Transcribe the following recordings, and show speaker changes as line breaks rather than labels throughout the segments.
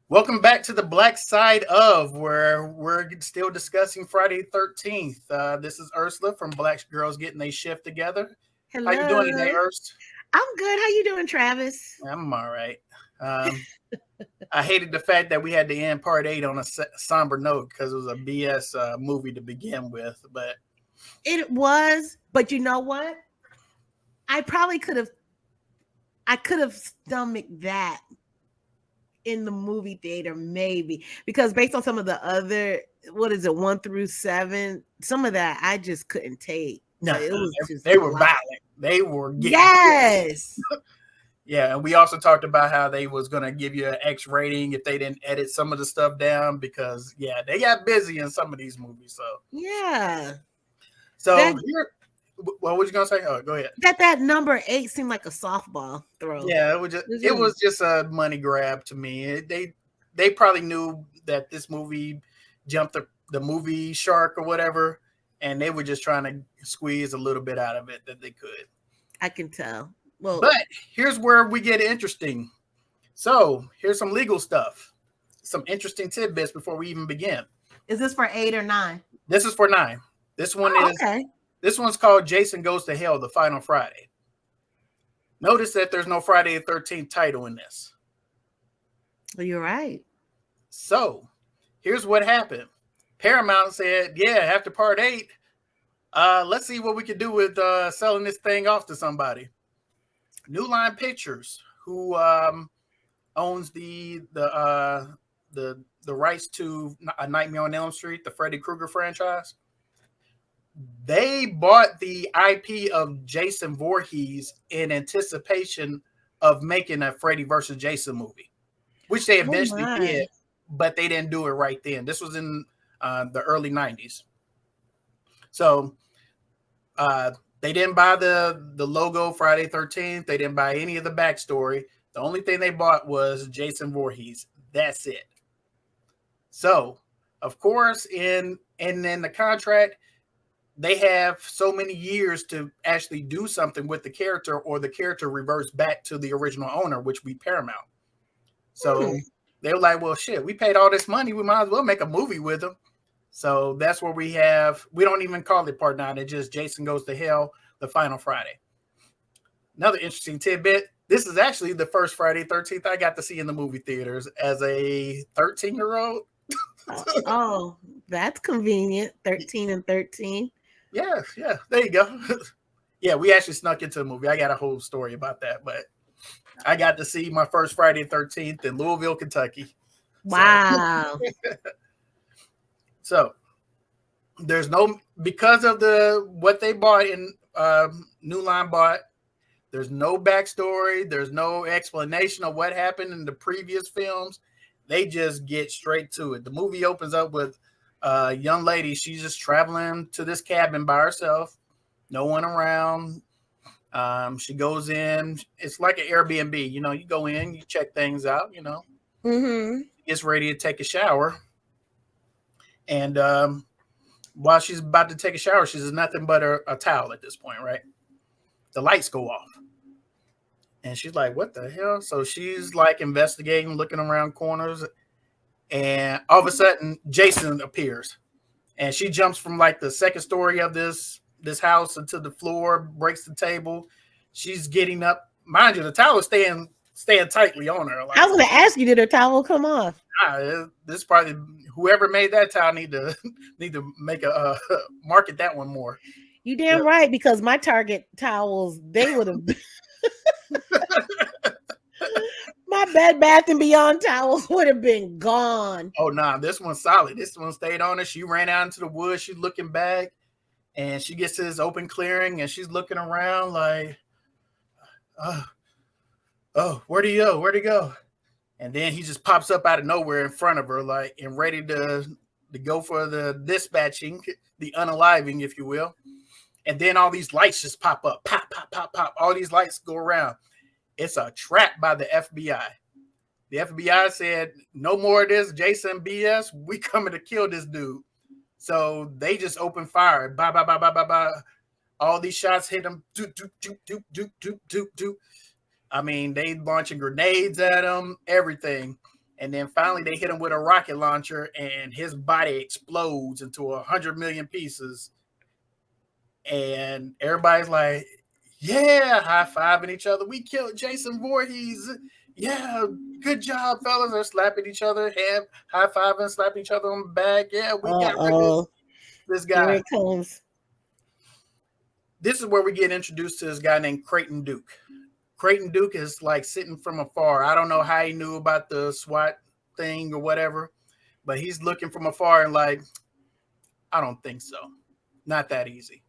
Welcome back to the Black Side of, where we're still discussing Friday the 13th. This is Ursula from Black Girls Getting They Shift Together. How you doing today,
Hello.
Urs?
I'm good. How you doing, Travis?
I'm all right. Um, I hated the fact that we had to end part 8 on a somber note because it was a BS movie to begin with. But
It was, but you know what? I probably could have stomached that in the movie theater, maybe. Because based on some of the other, what is it, 1 through 7, some of that I just couldn't take.
no,
It was just
they
a
were
lot.
violent. They were getting
Yes.
yeah. And we also talked about how they was gonna give you an X rating if they didn't edit some of the stuff down because yeah, they got busy in some of these movies. So
Yeah.
So
That
here, what was you gonna say? Oh, go ahead.
that number 8 seemed like a softball throw.
Yeah,
It
it was
just
just a money grab to me. They probably knew that this movie jumped the movie shark or whatever, and they were just trying to squeeze a little bit out of it that they could.
I can tell. Well,
But here's where we get interesting. So here's some legal stuff, some interesting tidbits before we even begin.
is this for 8 or 9?
This is for 9. This one
Oh,
is
okay.
this one's called Jason Goes to Hell: The Final Friday. Notice that there's no Friday the 13th title in this.
Well, you're right.
So here's what happened. Paramount said, yeah, after part 8, let's see what we can do with selling this thing off to somebody. New Line Pictures, who owns the rights to A Nightmare on Elm Street, the Freddy Krueger franchise, they bought the IP of Jason Voorhees in anticipation of making a Freddy versus Jason movie, which they
Oh
eventually
my.
did, but they didn't do it right then. This was in the early 90s. So uh, they didn't buy the logo Friday 13th. They didn't buy any of the backstory. The only thing they bought was Jason Voorhees. That's it. So, of course, in the contract, they have so many years to actually do something with the character, or the character reverts back to the original owner, which be Paramount. So
Hmm.
they were like, well, shit, we paid all this money. We might as well make a movie with them. So that's where we don't even call it part 9. It's just Jason Goes to Hell: The Final Friday. Another interesting tidbit. This is actually the first Friday 13th I got to see in the movie theaters as a 13-year-old.
Oh, that's convenient. 13 and 13.
Yeah, yeah, there you go. Yeah, we actually snuck into the movie. I got a whole story about that, but I got to see my first Friday 13th in Louisville, Kentucky. So,
Wow.
so there's no, because of the what they bought in New Line bought. There's no backstory. There's no explanation of what happened in the previous films. They just get straight to it. The movie opens up with a young lady. She's just traveling to this cabin by herself, no one around. She goes in. It's like an Airbnb. You know, you go in, you check things out.
Mm-hmm.
Gets ready to take a shower, and while she's about to take a shower, she's nothing but a towel at this point, right? The lights go off. And she's like, what the hell? So she's like investigating, looking around corners, and all of a sudden Jason appears. And she jumps from like the second story of this house into the floor, breaks the table. She's getting up. Mind you, the towel is staying tightly on her.
I
Like,
was gonna ask you, did her towel come off?
this probably whoever made that towel need to need to make a market that one more.
You
Yeah.
damn right, because my Target towels, they would have my Bed Bath and Beyond towels would have been gone.
Oh nah, this one's solid. This one stayed on her. She ran out into the woods. She's looking back, and she gets to this open clearing, and she's looking around like, oh, oh, where'd he go? Where'd he go? And then he just pops up out of nowhere in front of her, like, and ready to go for the dispatching, the unaliving, if you will. And then all these lights just pop up, pop, pop, pop, pop. All these lights go around. It's a trap by the FBI. The FBI said, no more of this Jason BS. We coming to kill this dude. So they just open fire. Bah, bah, bah, bah, bah, bah. All these shots hit him. Doop, doop, doop, doop, doop, doop, doop, doop. I mean, they launching grenades at him, everything. And then finally they hit him with a rocket launcher, and his body explodes into 100 million pieces. And everybody's like, "Yeah, high fiving each other. We killed Jason Voorhees. Yeah, good job, fellas." They're slapping each other, high fiving, slapping each other on the back. Yeah, we got rid of this
Here
guy.
it comes.
This is where we get introduced to this guy named Creighton Duke. Creighton Duke is like sitting from afar. I don't know how he knew about the SWAT thing or whatever, but he's looking from afar and like, I don't think so. Not that easy.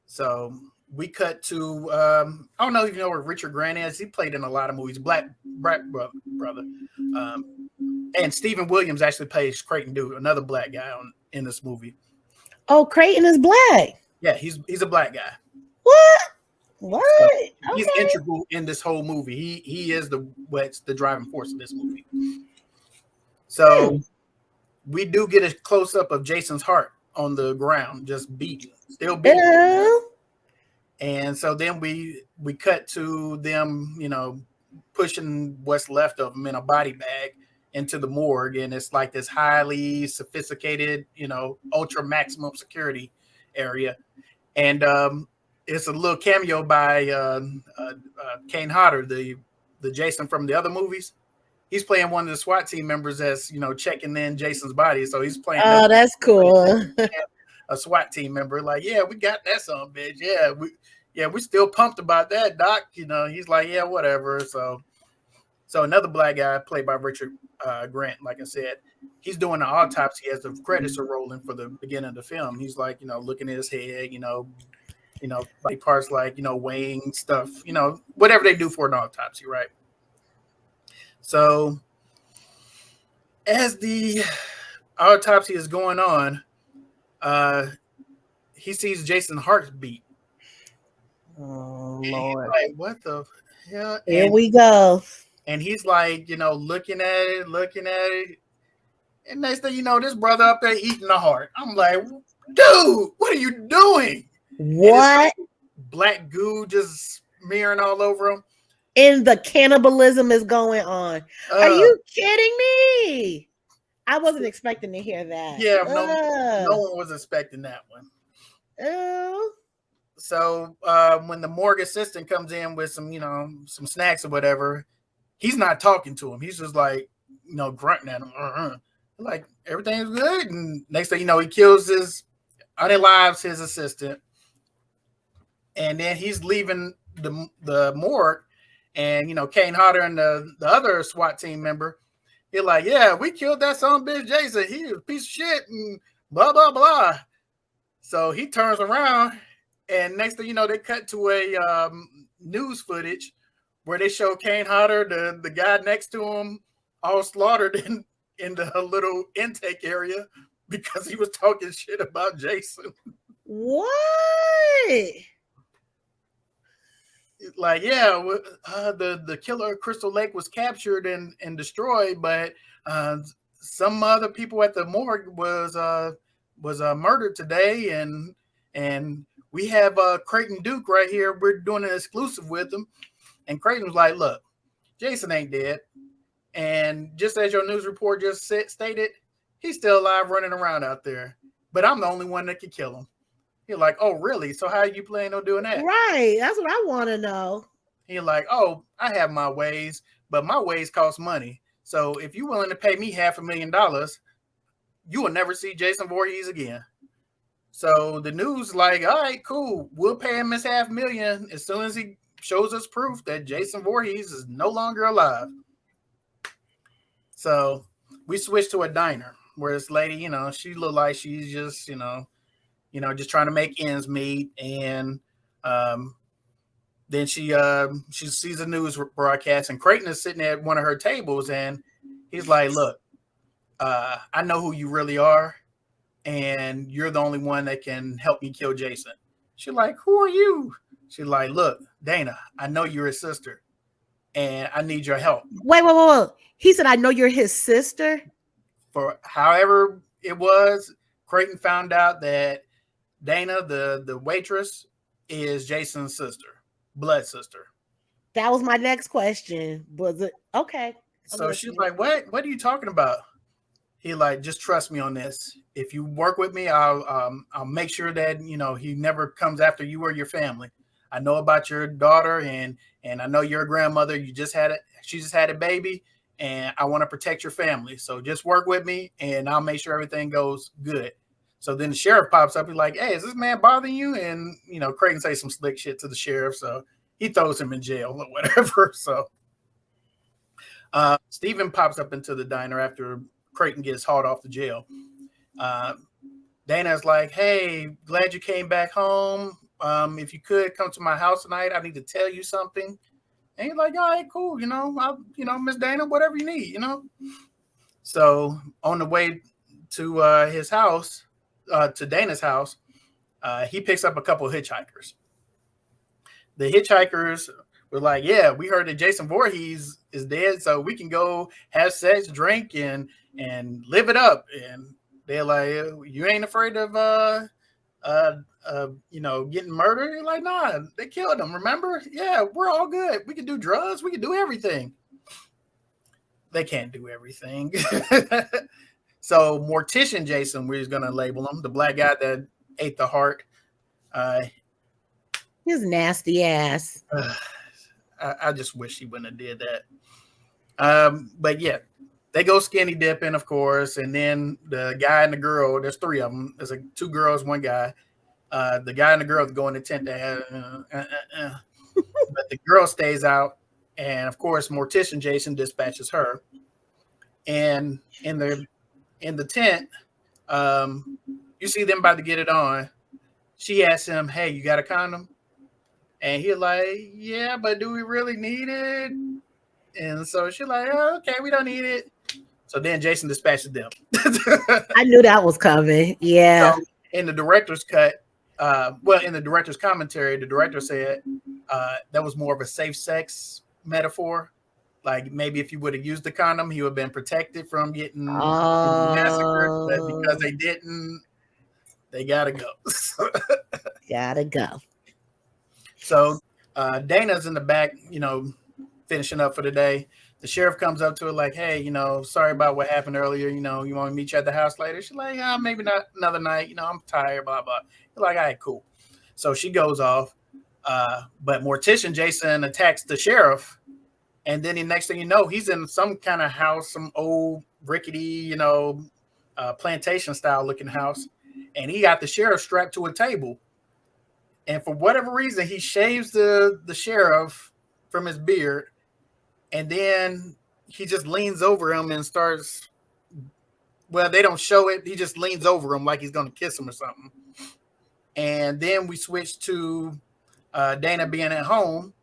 So we cut to I don't know if you know where Richard Grant is. He played in a lot of movies. Black brother. And Stephen Williams actually plays Creighton Duke, another black guy in this movie.
Oh, Creighton is black.
Yeah, he's a black guy.
What?
So
Okay.
he's integral in this whole movie. He is the driving force of this movie. So we do get a close up of Jason's heart on the ground, just beating, still beating. And so then we cut to them, you know, pushing what's left of him in a body bag into the morgue, and it's like this highly sophisticated, you know, ultra maximum security area. And it's a little cameo by Kane Hodder, the Jason from the other movies. He's playing one of the SWAT team members that's, you know, checking in Jason's body. So he's playing.
Oh, that's cool.
A SWAT team member, like, yeah, we got that son, bitch. Yeah, we still pumped about that, Doc. You know, he's like, yeah, whatever. So another black guy played by Richard Grant, like I said, he's doing the autopsy as the credits are rolling for the beginning of the film. He's like, you know, looking at his head, you know, body parts, like, you know, weighing stuff, you know, whatever they do for an autopsy, right? So as the autopsy is going on, he sees Jason's heartbeat.
Oh, Lord.
Like, what the hell?
Here we go.
And he's like, you know, looking at it. And next thing you know, this brother up there eating the heart. I'm like, dude, what are you doing?
What?
Like black goo just smearing all over him.
And the cannibalism is going on. Are you kidding me? I wasn't expecting to hear that.
Yeah, no one was expecting that one.
Oh.
So when the morgue assistant comes in with some, you know, some snacks or whatever, he's not talking to him. He's just like, you know, grunting at him. Like, everything's good. And next thing you know, he unalives his assistant. And then he's leaving the morgue. And, you know, Kane Hodder and the other SWAT team member, he's like, yeah, we killed that son of a bitch Jason. He was a piece of shit and blah, blah, blah. So he turns around, and next thing you know, they cut to a news footage where they show Kane Hodder, the guy next to him, all slaughtered in the little intake area because he was talking shit about Jason.
What?
Like, yeah, the killer of Crystal Lake was captured and destroyed, but some other people at the morgue was murdered today, and we have Creighton Duke right here. We're doing an exclusive with him. And Creighton was like, look, Jason ain't dead. And just as your news report just stated, he's still alive running around out there. But I'm the only one that can kill him. You're like, oh, really? So how are you planning on doing that?
Right. That's what I want to know.
You're like, oh, I have my ways, but my ways cost money. So if you're willing to pay me $500,000, you will never see Jason Voorhees again. So the news like, all right, cool. We'll pay him his $500,000 as soon as he shows us proof that Jason Voorhees is no longer alive. So we switched to a diner where this lady, you know, she looked like she's just, you know, just trying to make ends meet. And then she sees a news broadcast, and Creighton is sitting at one of her tables, and he's like, look, I know who you really are, and you're the only one that can help me kill Jason. She's like, who are you? She's like, look, Dana, I know you're his sister, and I need your help.
Wait. He said, I know you're his sister?
For however it was, Creighton found out that Dana, the waitress, is Jason's sister, blood sister.
That was my next question. Was it? Okay. I'm
So she's
listening.
like, what are you talking about? He like, just trust me on this. If you work with me, I'll make sure that he never comes after you or your family. I know about your daughter, and I know your grandmother. She just had a baby, and I want to protect your family. So just work with me, and I'll make sure everything goes good. So then the sheriff pops up. He's like, "Hey, is this man bothering you?" And Creighton say some slick shit to the sheriff, so he throws him in jail or whatever. So Stephen pops up into the diner after Creighton gets hauled off the jail. Uh, Dana's like, "Hey, glad you came back home. If you could come to my house tonight, I need to tell you something." And he's like, "All right, cool. Miss Dana, whatever you need. So on the way to his house, to Dana's house, he picks up a couple of hitchhikers. The hitchhikers were like, "Yeah, we heard that Jason Voorhees is dead, so we can go have sex, drink, and live it up." And they're like, "You ain't afraid of getting murdered?" You're like, "Nah, they killed him. Remember? Yeah, we're all good. We can do drugs. We can do everything." They can't do everything. So Mortician Jason, we're just gonna label him, the black guy that ate the heart. Uh,
His nasty ass.
I just wish he wouldn't have did that. But yeah, they go skinny dipping, of course, and then the guy and the girl. There's three of them. There's like two girls, one guy. The guy and the girl go in the tent. But the girl stays out, and of course, Mortician Jason dispatches her. And in the tent, um, you see them about to get it on. She asks him, "Hey, you got a condom?" And he's like, "Yeah, but do we really need it?" And so she's like, "Oh, okay, we don't need it." So then Jason dispatches them.
I knew that was coming.
So
Yeah.
in the director's cut, in the director's commentary, the director said that was more of a safe sex metaphor. Like maybe if you would have used the condom, he would have been protected from getting massacred. But because
Oh,
they didn't, they gotta go.
gotta go.
So Dana's in the back, finishing up for the day. The sheriff comes up to her like, "Hey, sorry about what happened earlier. You want to meet you at the house later?" She's like, "Yeah, maybe not another night. I'm tired, blah, blah." You're like, "All right, cool." So she goes off. But Mortician Jason attacks the sheriff. And then the next thing you know, he's in some kind of house, some old rickety, plantation style looking house. And he got the sheriff strapped to a table. And for whatever reason, he shaves the sheriff from his beard, and then he just leans over him and starts. Well, they don't show it. He just leans over him like he's going to kiss him or something. And then we switch to Dana being at home,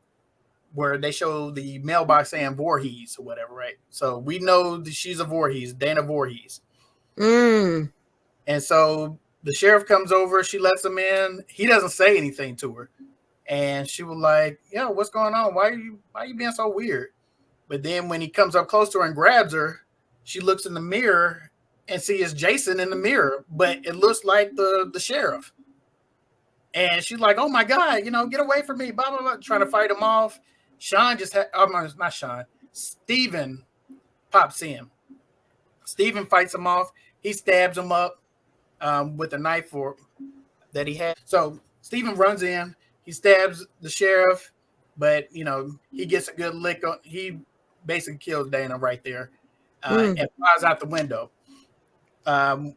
where they show the mailbox saying Voorhees or whatever, right? So we know that she's a Voorhees, Dana Voorhees.
Mm.
And so the sheriff comes over. She lets him in. He doesn't say anything to her. And she was like, "Yo, what's going on? Why are you being so weird?" But then when he comes up close to her and grabs her, she looks in the mirror and sees Jason in the mirror, but it looks like the sheriff. And she's like, "Oh my God, get away from me!" Blah blah blah, trying to fight him off. Sean just had, oh, not Sean. Steven pops in. Steven fights him off. He stabs him up with a knife that he had. So Steven runs in. He stabs the sheriff, but he gets a good lick on. He basically kills Dana right there,
Mm.
and flies out the window. Um,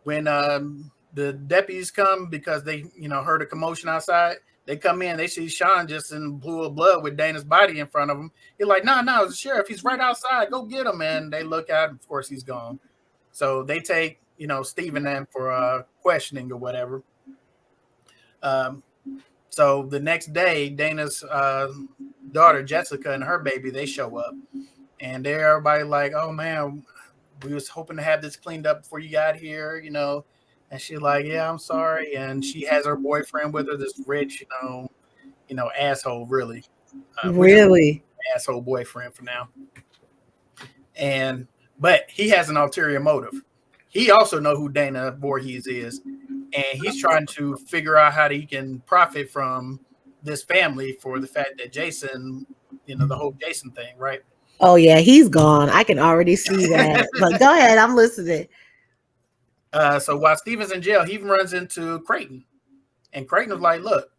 when the deputies come because they heard a commotion outside, they come in. They see Sean just in blue of blood with Dana's body in front of him. He's like, "No, no, it's the sheriff. He's right outside. Go get him." And they look out. Of course, he's gone. So they take Stephen in for questioning or whatever. Um, so the next day, Dana's daughter Jessica and her baby, they show up, and they're everybody like, "Oh man, we was hoping to have this cleaned up before you got here." And she's like, "Yeah, I'm sorry." And she has her boyfriend with her, this rich, asshole. Really, we just
Really?
asshole boyfriend for now. And but he has an ulterior motive. He also know who Dana Voorhees is, and he's trying to figure out how he can profit from this family for the fact that Jason, the whole Jason thing, right?
Oh yeah, he's gone. I can already see that. But go ahead, I'm listening.
So while Steven's in jail, he runs into Creighton. And Creighton was like, look,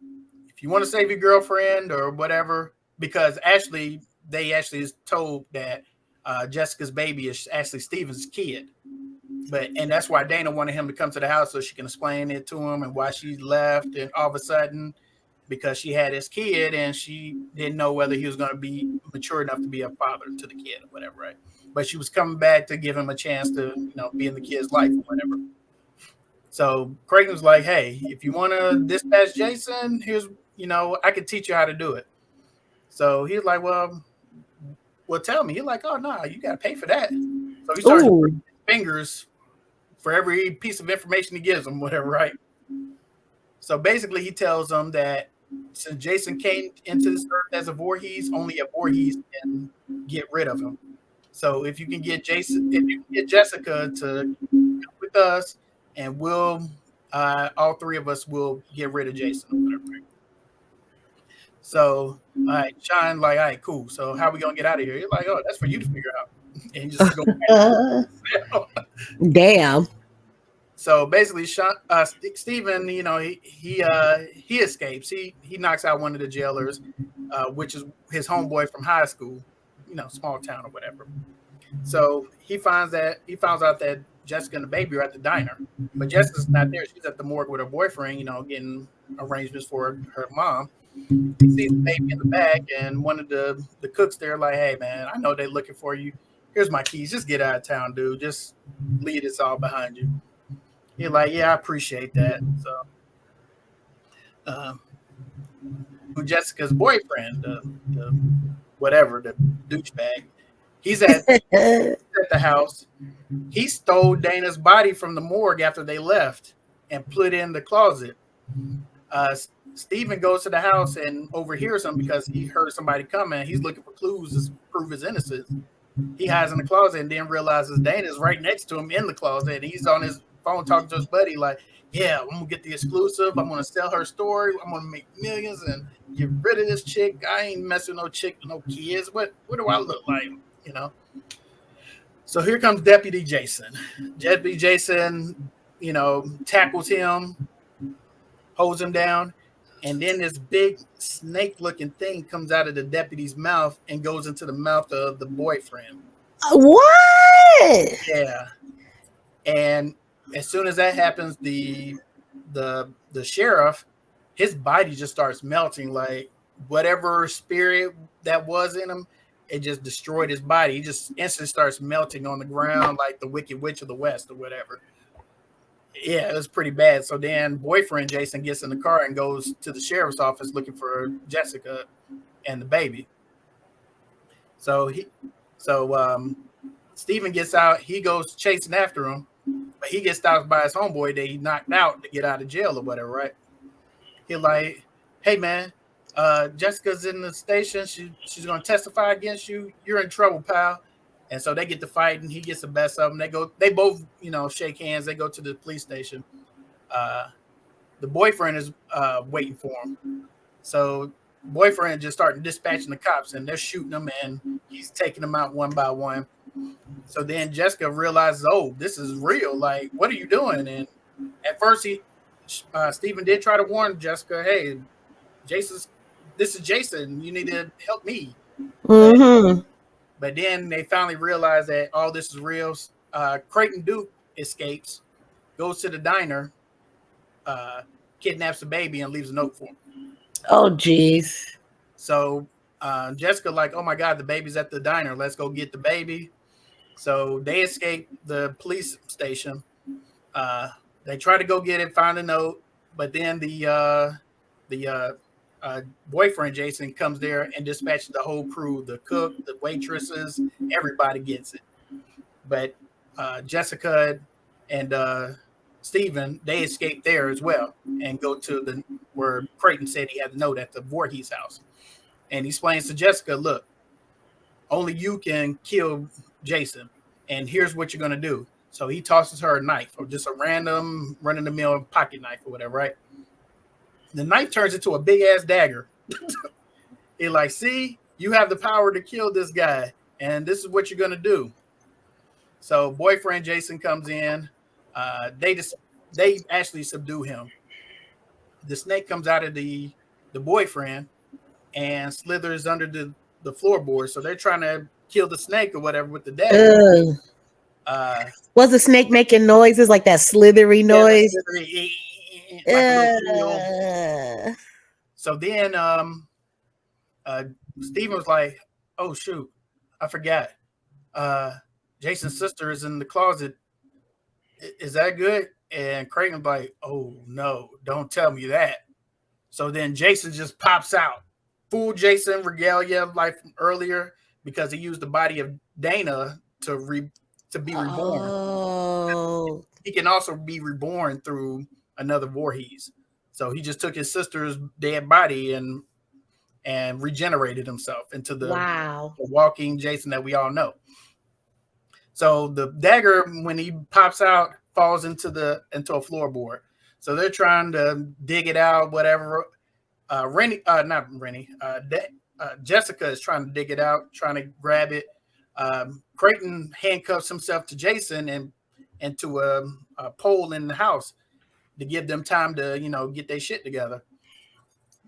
if you want to save your girlfriend or whatever, because actually, they actually is told that Jessica's baby is actually Steven's kid. And that's why Dana wanted him to come to the house so she can explain it to him and why she left. And all of a sudden, because she had his kid and she didn't know whether he was going to be mature enough to be a father to the kid or whatever, right? But she was coming back to give him a chance to, be in the kid's life or whatever. So Creighton was like, hey, if you want to dispatch Jason, here's, I can teach you how to do it. So he's like, well, tell me. He's like, oh, no, you got to pay for that. So he starts
Ooh.
fingers for every piece of information he gives him, whatever, right? So basically, he tells them that since Jason came into this earth as a Voorhees, only a Voorhees can get rid of him. So if you can get Jessica to come with us, and we'll all three of us will get rid of Jason or whatever. So all right, Sean, like, all right, cool. So how are we gonna get out of here? You're like, oh, that's for you to figure out. And just go back.
Damn.
So basically, Steven, he escapes. He knocks out one of the jailers, which is his homeboy from high school, small town or whatever. So he finds out that Jessica and the baby are at the diner, but Jessica's not there. She's at the morgue with her boyfriend, getting arrangements for her mom. He sees the baby in the bag, and one of the cooks there, like, hey man, I know they're looking for you. Here's my keys. Just get out of town, dude. Just leave this all behind you. You're like, yeah, I appreciate that. So, Jessica's boyfriend, the whatever, the douchebag, he's at the house. He stole Dana's body from the morgue after they left and put it in the closet. Steven goes to the house and overhears him because he heard somebody coming. He's looking for clues to prove his innocence. He hides in the closet and then realizes Dana's right next to him in the closet. And he's on his phone talking to his buddy like, yeah, I'm going to get the exclusive. I'm going to sell her story. I'm going to make millions and get rid of this chick. I ain't messing with no chick with no kids. What do I look like? So here comes Deputy Jason. Deputy Jason, tackles him, holds him down. And then this big snake-looking thing comes out of the deputy's mouth and goes into the mouth of the boyfriend.
What?
Yeah. And as soon as that happens, the sheriff, his body just starts melting. Like whatever spirit that was in him, it just destroyed his body. He just instantly starts melting on the ground like the Wicked Witch of the West or whatever. Yeah, it was pretty bad. So then boyfriend Jason gets in the car and goes to the sheriff's office looking for Jessica and the baby. So Steven gets out. He goes chasing after him, but he gets stopped by his homeboy that he knocked out to get out of jail or whatever, right? He's like, hey, man, Jessica's in the station. She's going to testify against you. You're in trouble, pal. And so they get to fight, and he gets the best of them. They both, shake hands. They go to the police station. The boyfriend is waiting for him. So boyfriend just started dispatching the cops, and they're shooting them, and he's taking them out one by one. So then Jessica realizes, oh, this is real. Like, what are you doing? And at first, Steven did try to warn Jessica, hey, this is Jason. You need to help me.
Mm-hmm.
But then they finally realize that all this is real. Creighton Duke escapes, goes to the diner, kidnaps the baby, and leaves a note for him.
Oh, geez.
So Jessica like, oh, my God, the baby's at the diner. Let's go get the baby. So they escape the police station. They try to go get it, find a note. But then the boyfriend Jason comes there and dispatches the whole crew, the cook, the waitresses, everybody gets it. But Jessica and Steven, they escape there as well and go to where Creighton said he had the note at the Voorhees house. And he explains to Jessica, look, only you can kill Jason, and here's what you're going to do. So he tosses her a knife, or just a random run-of-the-mill pocket knife or whatever, right? The knife turns into a big ass dagger. He's like, see, you have the power to kill this guy. and this is what you're gonna do. So boyfriend Jason comes in. They actually subdue him. The snake comes out of the boyfriend and slithers under the floorboard. So they're trying to kill the snake or whatever with the dagger.
Ugh.
Uh,
Was the snake making noises like that slithery
yeah,
noise?
like a little squeal.
Ugh.
So then uh, Steven was like, "Oh shoot, I forgot. Uh, Jason's sister is in the closet. Is that good?" And Creighton's like, "Oh no, don't tell me that." So then Jason just pops out, full Jason regalia like from earlier, because he used the body of Dana to be reborn.
Oh.
He can also be reborn through another Voorhees. So he just took his sister's dead body and regenerated himself into
Wow.
the walking Jason that we all know. So the dagger, when he pops out, falls into a floorboard. So they're trying to dig it out, whatever. Not Rennie. Jessica is trying to dig it out, trying to grab it. Creighton handcuffs himself to Jason and to a pole in the house to give them time to get their shit together.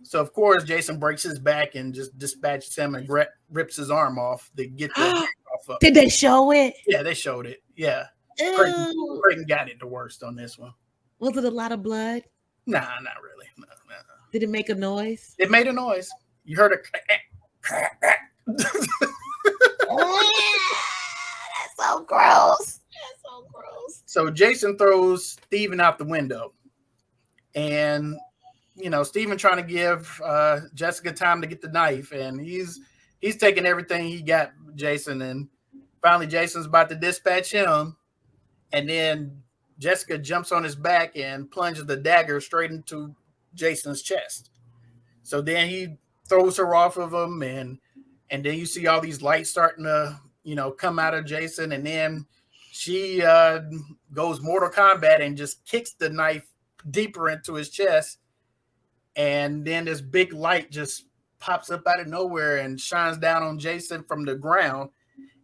So of course Jason breaks his back and just dispatches him and rips his arm off to get the off of.
Did they show it?
Yeah, they showed it. Yeah,
Ew.
Creighton got it the worst on this one.
Was it a lot of blood?
Nah, not really. No.
Did it make a noise?
It made a noise. You heard a
That's so gross. That's so gross.
So Jason throws Steven out the window. And Steven trying to give Jessica time to get the knife, and he's taking everything he got, Jason, and finally Jason's about to dispatch him, and then Jessica jumps on his back and plunges the dagger straight into Jason's chest. So then he throws her off of him, and then you see all these lights starting to come out of Jason, and then she goes Mortal Kombat and just kicks the knife deeper into his chest, and then this big light just pops up out of nowhere and shines down on Jason from the ground,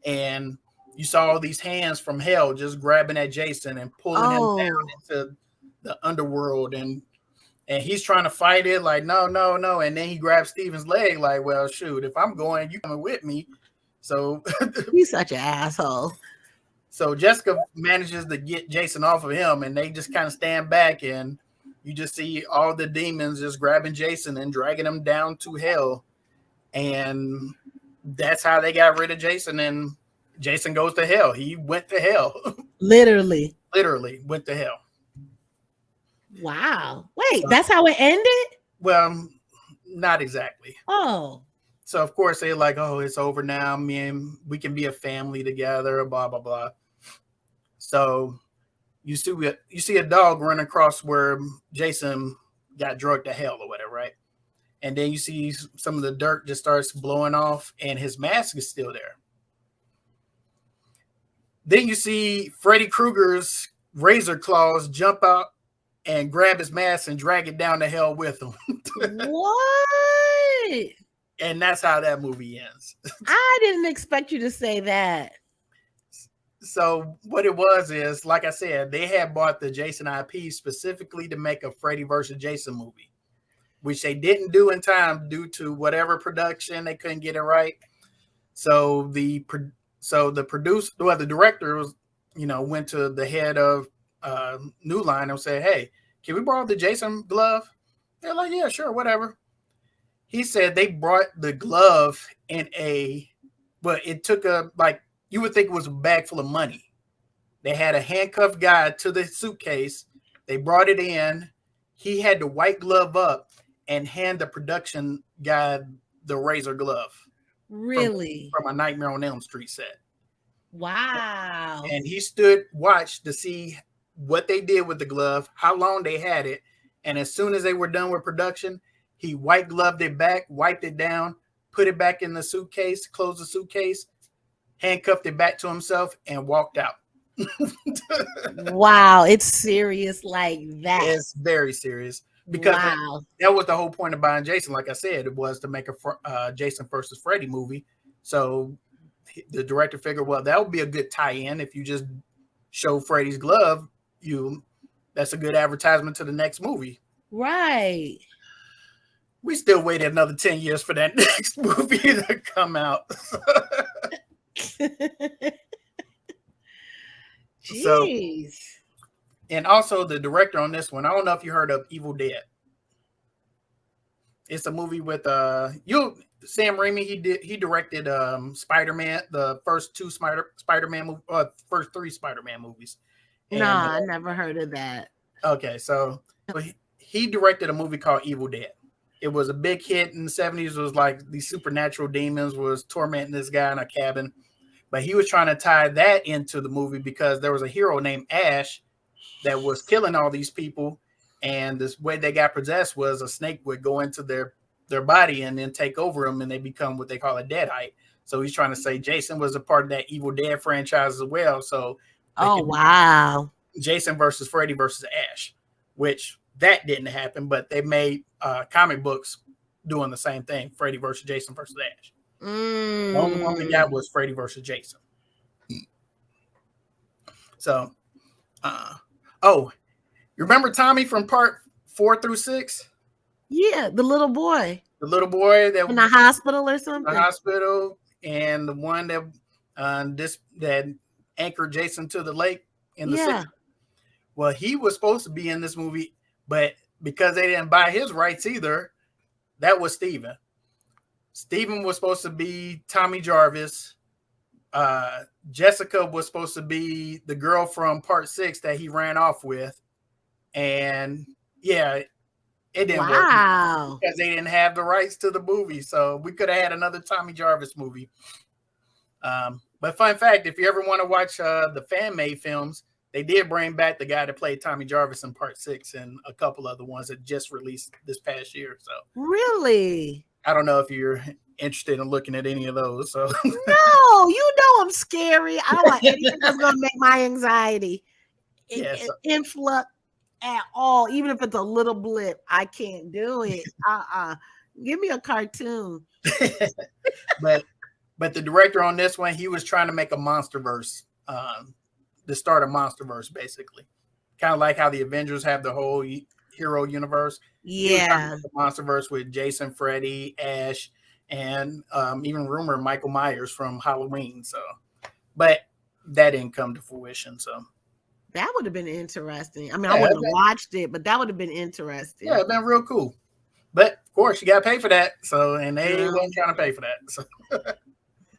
and you saw all these hands from hell just grabbing at Jason and pulling him down into the underworld, and he's trying to fight it like no, and then he grabs Steven's leg like, well, shoot, if I'm going, you coming with me. So
he's such an asshole.
So Jessica manages to get Jason off of him, and they just kind of stand back, and you just see all the demons just grabbing Jason and dragging him down to hell. And that's how they got rid of Jason, and Jason goes to hell. He went to hell.
Literally
went to hell.
Wow. Wait, that's how it ended?
Well, not exactly.
Oh.
So of course they're like, oh, it's over now. We can be a family together, blah, blah, blah. So you see a dog run across where Jason got drugged to hell or whatever, right? And then you see some of the dirt just starts blowing off, and his mask is still there. Then you see Freddy Krueger's razor claws jump out and grab his mask and drag it down to hell with him.
What?
And that's how that movie ends.
I didn't expect you to say that.
So what it was is, like I said, they had bought the Jason IP specifically to make a Freddy versus Jason movie, which they didn't do in time due to whatever production. They couldn't get it right. So the director was, went to the head of New Line and said, hey, can we borrow the Jason glove? They're like, yeah, sure, whatever. He said they brought the glove but it took you would think it was a bag full of money. They had a handcuffed guy to the suitcase. They brought it in. He had the white glove up and hand the production guy the razor glove.
Really?
From a Nightmare on Elm Street set.
Wow.
And he watched to see what they did with the glove, how long they had it. And as soon as they were done with production, he white gloved it back, wiped it down, put it back in the suitcase, closed the suitcase, handcuffed it back to himself, and walked out.
Wow, it's serious like that.
It's very serious because that was the whole point of buying Jason. Like I said, it was to make a Jason versus Freddy movie. So the director figured, well, that would be a good tie-in if you just show Freddy's glove. That's a good advertisement to the next movie.
Right.
We still waited another 10 years for that next movie to come out.
Jeez.
So, and also the director on this one, I don't know if you heard of Evil Dead. It's a movie with Sam Raimi. He directed Spider-Man, the first two Spider-Man first three Spider-Man movies.
And, I never heard of that.
Okay, so he directed a movie called Evil Dead. It was a big hit in the 70s. It was like these supernatural demons was tormenting this guy in a cabin. But he was trying to tie that into the movie because there was a hero named Ash that was killing all these people. And this way they got possessed was a snake would go into their body and then take over them, and they become what they call a deadite. So he's trying to say Jason was a part of that Evil Dead franchise as well. So
wow.
Jason versus Freddy versus Ash, which that didn't happen, but they made comic books doing the same thing, Freddy versus Jason versus Ash. The only one we got was Freddy versus Jason. So, you remember Tommy from part 4 through 6?
Yeah, the little boy.
The little boy that
in the hospital or something.
The hospital, and the one that that anchored Jason to the lake in the city. Well, he was supposed to be in this movie, but because they didn't buy his rights either, that was Steven. Steven was supposed to be Tommy Jarvis. Jessica was supposed to be the girl from part 6 that he ran off with. And yeah, it didn't work because they didn't have the rights to the movie. So we could have had another Tommy Jarvis movie. But fun fact, if you ever want to watch the fan-made films, they did bring back the guy that played Tommy Jarvis in part 6 and a couple other ones that just released this past year. So
really,
I don't know if you're interested in looking at any of those. So
no, you know I'm scary. I don't want anything that's gonna make my anxiety influx at all. Even if it's a little blip, I can't do it. Give me a cartoon.
But the director on this one, he was trying to make a MonsterVerse, the start of MonsterVerse, basically, kind of like how the Avengers have the whole hero universe.
Yeah,
the MonsterVerse with Jason, Freddy, Ash, and even rumored Michael Myers from Halloween. So, but that didn't come to fruition. So
that would have been interesting. I mean, I wouldn't have watched it, but that would have been interesting.
Yeah, it'd been real cool. But of course, you got to pay for that. So, and they weren't trying to pay for that. So.